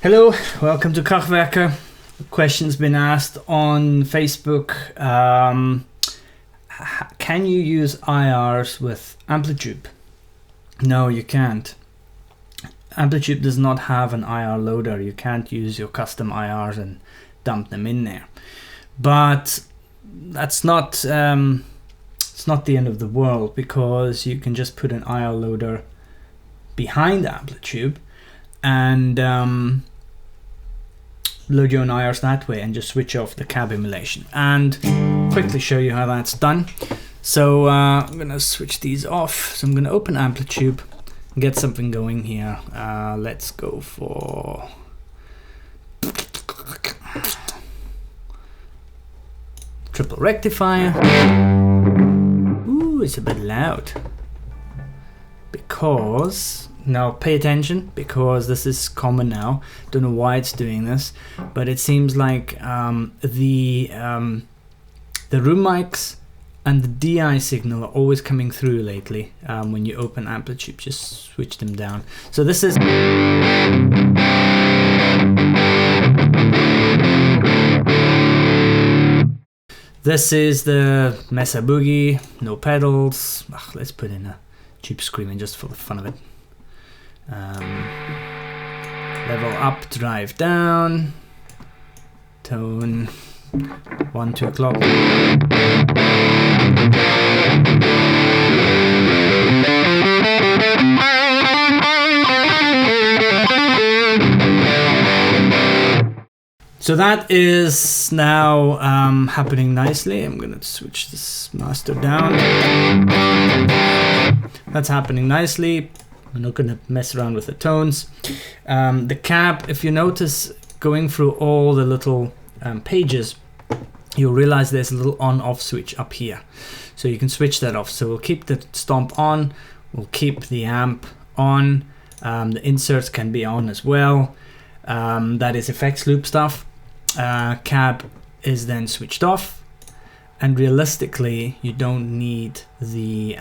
Hello, welcome to Krachtwerker. Questions been asked on Facebook. Can you use IRs with Amplitube? No, you can't. Amplitube does not have an IR loader. You can't use your custom IRs and dump them in there. But that's not it's not the end of the world, because you can just put an IR loader behind Amplitube and load your own IRs that way and just switch off the cab emulation, and quickly show you how that's done. So I'm gonna switch these off. So I'm gonna open Amplitube and get something going here. Let's go for triple rectifier. Ooh, it's a bit loud. Because now pay attention, because this is common now. Don't know why it's doing this, but it seems like the room mics and the DI signal are always coming through lately when you open Amplitube. Just switch them down. So this is the Mesa Boogie, no pedals. Let's put in a cheap screaming just for the fun of it. Level up, drive down, tone 1, 2 o'clock. So that is now happening nicely. I'm gonna switch this master down. That's happening nicely. I'm not gonna mess around with the tones. The cab, if you notice, going through all the little pages, you'll realize there's a little on-off switch up here. So you can switch that off. So we'll keep the stomp on, we'll keep the amp on, the inserts can be on as well. That is effects loop stuff. Cab is then switched off, and realistically you don't need the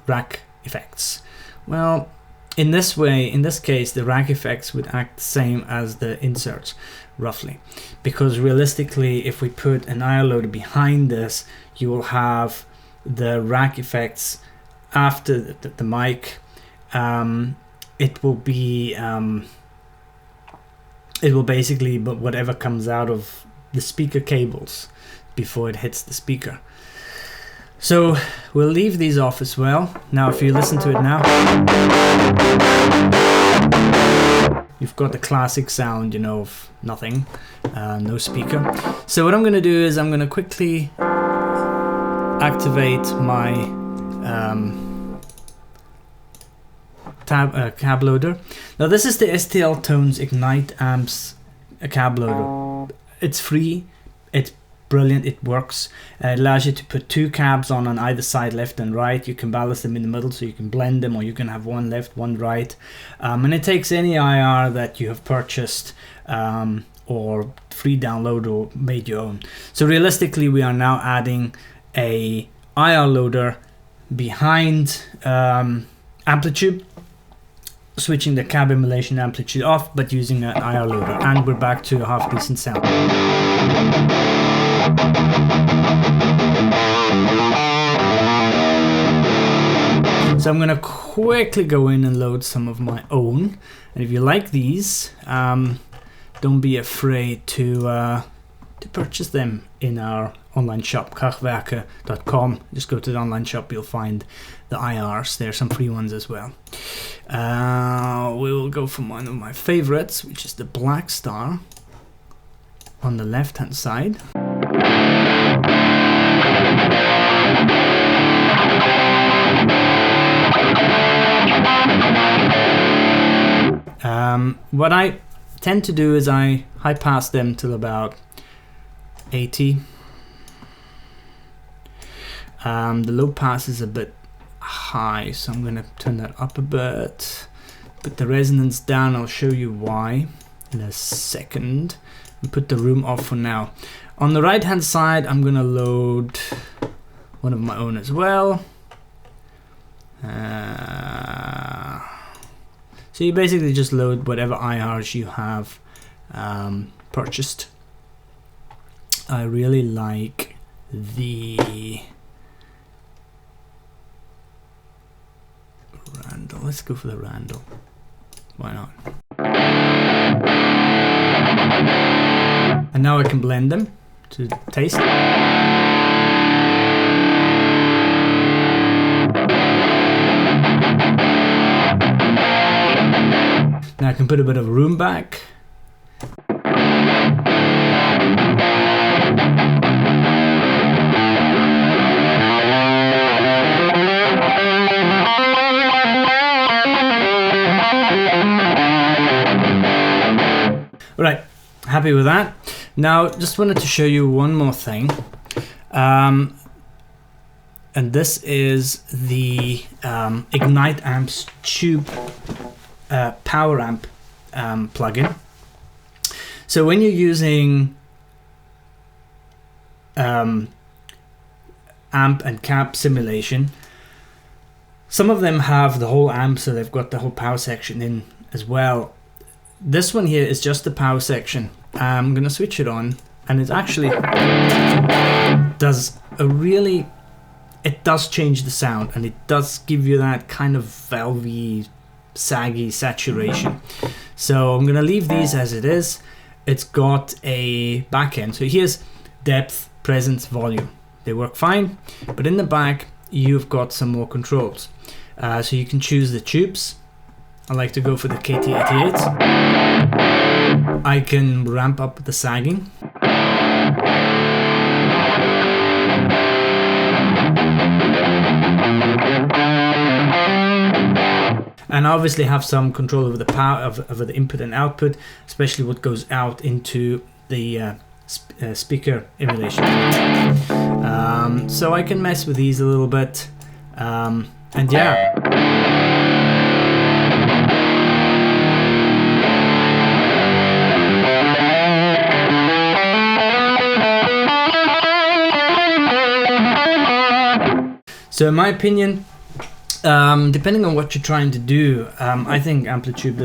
rack effects. Well, in this way, in this case, the rack effects would act the same as the inserts, roughly, because realistically, if we put an IR loader behind this, you will have the rack effects after the mic. It will be it will basically be whatever comes out of the speaker cables before it hits the speaker. So we'll leave these off as well. Now if you listen to it now, you've got the classic sound, you know, of nothing, no speaker. So what I'm going to do is I'm going to quickly activate my cab loader. Now this is the STL Tones Ignite Amps cab loader. It's free, it's brilliant, it works. It allows you to put 2 cabs on either side, left and right. You can balance them in the middle, so you can blend them, or you can have one left, one right. And it takes any IR that you have purchased or free download or made your own. So realistically, we are now adding a IR loader behind Amplitube, switching the cab emulation amplitude off, but using an IR loader, and we're back to a half decent sound. So I'm going to quickly go in and load some of my own, and if you like these, don't be afraid to purchase them in our online shop, krachtwerker.com. Just go to the online shop, you'll find the IRs. There are some free ones as well. We will go for one of my favorites, which is the Black Star on the left hand side. What I tend to do is I high pass them till about 80. The low pass is a bit high, so I'm gonna turn that up a bit. Put the resonance down, I'll show you why in a second. And put the room off for now. On the right hand side, I'm gonna load one of my own as well. So you basically just load whatever IRs you have purchased. I really like the Randall. Let's go for the Randall. Why not? And now I can blend them to taste. Now I can put a bit of room back. Right, happy with that. Now, just wanted to show you one more thing. And this is the Ignite Amps Tube Power Amp plugin. So when you're using amp and cap simulation, some of them have the whole amp, so they've got the whole power section in as well. This one here is just the power section. I'm gonna switch it on, and it actually does a really, it does change the sound, and it does give you that kind of velvety, saggy saturation. So I'm gonna leave these as it is. It's got a back end, so here's depth, presence, volume. They work fine, but in the back you've got some more controls. So you can choose the tubes. I like to go for the KT88. I can ramp up the sagging. And obviously have some control over the power of the input and output, especially what goes out into the speaker emulation. So I can mess with these a little bit, and yeah. So in my opinion, depending on what you're trying to do, I think Amplitube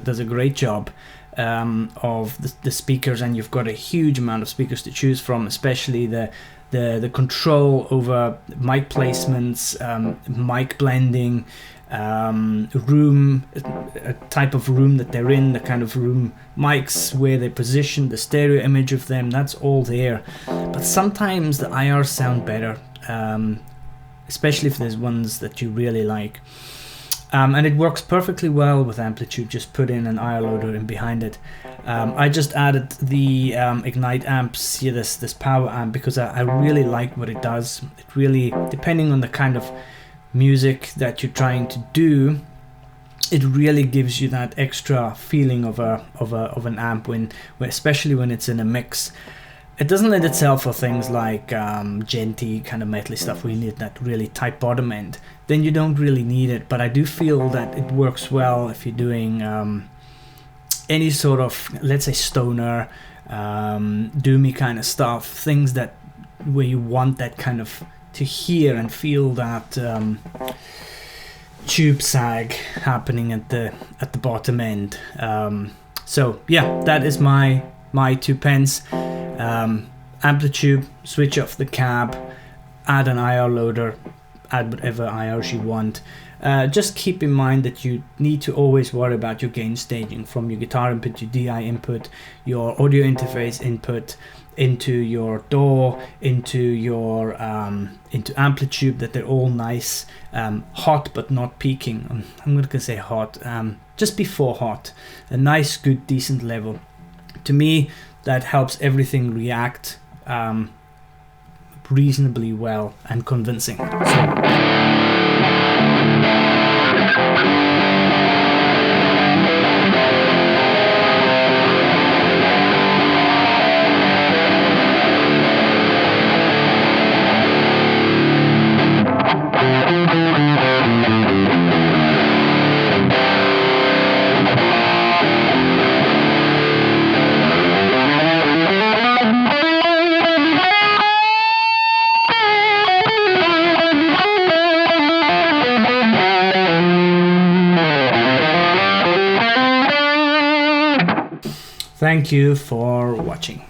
does a great job of the speakers, and you've got a huge amount of speakers to choose from, especially the control over mic placements, mic blending, room, type of room that they're in, the kind of room mics, where they position, the stereo image of them, that's all there. But sometimes the IRs sound better. Especially if there's ones that you really like. And it works perfectly well with Amplitube. Just put in an IR loader in behind it. I just added the Ignite amps here, this power amp, because I really like what it does. It really, depending on the kind of music that you're trying to do, it really gives you that extra feeling of an amp especially when it's in a mix. It doesn't lend itself for things like genty kind of metally stuff where you need that really tight bottom end. Then you don't really need it, but I do feel that it works well if you're doing any sort of, let's say, stoner, doomy kind of stuff, things that where you want that kind of to hear and feel that tube sag happening at the bottom end. So yeah, that is my 2 pence. Amplitube, switch off the cab, add an IR loader, add whatever IRs you want. Just keep in mind that you need to always worry about your gain staging, from your guitar input, your DI input, your audio interface input, into your DAW, into your into Amplitube, that they're all nice, hot but not peaking. I'm gonna say hot, just before hot, a nice, good, decent level. To me, that helps everything react reasonably well and convincing. Thank you for watching.